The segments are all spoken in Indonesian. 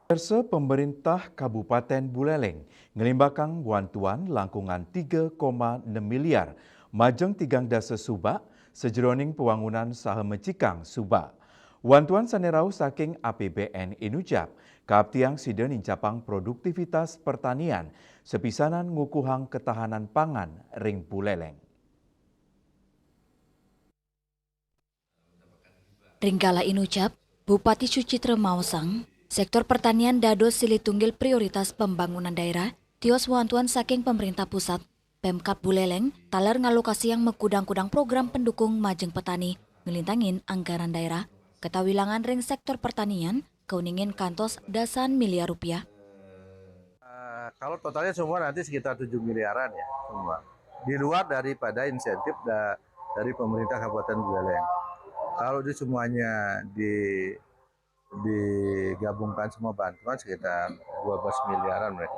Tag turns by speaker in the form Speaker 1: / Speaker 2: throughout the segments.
Speaker 1: Perse pemerintah Kabupaten Buleleng ngelimbakang bantuan langkungan 3,6 miliar majeng tigang dasa Subak sejeroning pewangunan saha mecikang Subak. Bantuan sanerau saking APBN Inujab kaaptiang sida nincapang produktivitas pertanian sepisanan ngukuhang ketahanan pangan ring Buleleng.
Speaker 2: Ringgala Inucap, Bupati Sucitra Mausang, sektor pertanian dados silih tunggil prioritas pembangunan daerah, tios wantuan saking pemerintah pusat, Pemkab Buleleng, talar ngalokasi yang mekudang-kudang program pendukung majeng petani, ngelintangin anggaran daerah, ketawilangan ring sektor pertanian, keuningin kantos dasan miliar rupiah.
Speaker 3: Kalau totalnya semua nanti sekitar 7 miliaran ya semua. Di luar daripada insentif dari pemerintah Kabupaten Buleleng. Kalau di semuanya digabungkan semua bantuan sekitar 12 miliaran mereka.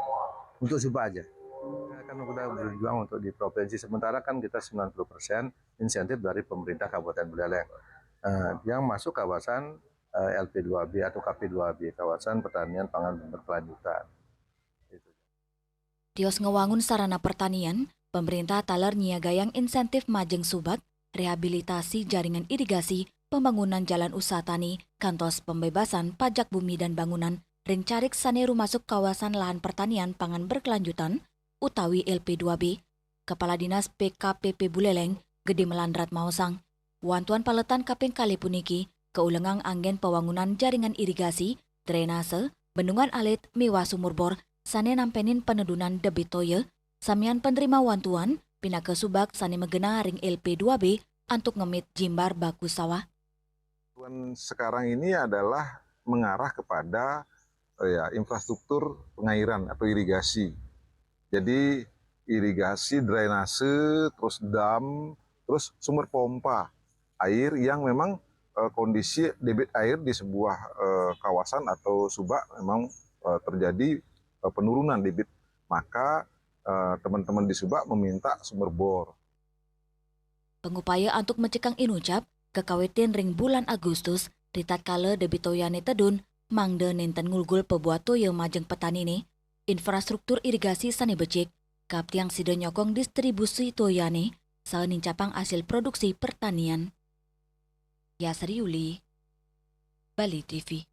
Speaker 3: Untuk Subak aja. Kan kita berjuang untuk di provinsi, sementara kan kita 90% insentif dari pemerintah Kabupaten Buleleng. Yang masuk kawasan LP2B atau KP2B, kawasan pertanian pangan berkelanjutan.
Speaker 2: Tios ngewangun sarana pertanian, pemerintah talar nyiagayang insentif majeng Subak, rehabilitasi jaringan irigasi, pembangunan jalan usaha tani, kantos pembebasan pajak bumi dan bangunan, ring carik saneru masuk kawasan lahan pertanian pangan berkelanjutan, utawi LP2B, Kepala Dinas PKPP Buleleng, Gede Melandrat Mausang, wantuan paletan kaping kali puniki, keulengang anggen pewangunan jaringan irigasi, drainase, bendungan alit, miwa sumur bor, sane nampenin penedunan debit toye, samian penerima wantuan, pindah ke Subak sane megena ring LP2B, antuk ngemit jimbar baku sawah.
Speaker 4: Sekarang ini adalah mengarah kepada infrastruktur pengairan atau irigasi. Jadi irigasi, drainase, terus dam, terus sumber pompa air yang memang kondisi debit air di sebuah kawasan atau Subak memang terjadi penurunan debit. Maka teman-teman di Subak meminta sumber bor.
Speaker 2: Pengupaya untuk mencekang Inucap, kekawitin ring bulan Agustus, ritat kala debitoyane tedun, mangde nenten ngulgul pebuat toye majeng petani ini, infrastruktur irigasi sane becik, kaptiang sida nyokong distribusi toyane, saha nincapang hasil produksi pertanian. Yasri Yuli, Bali TV.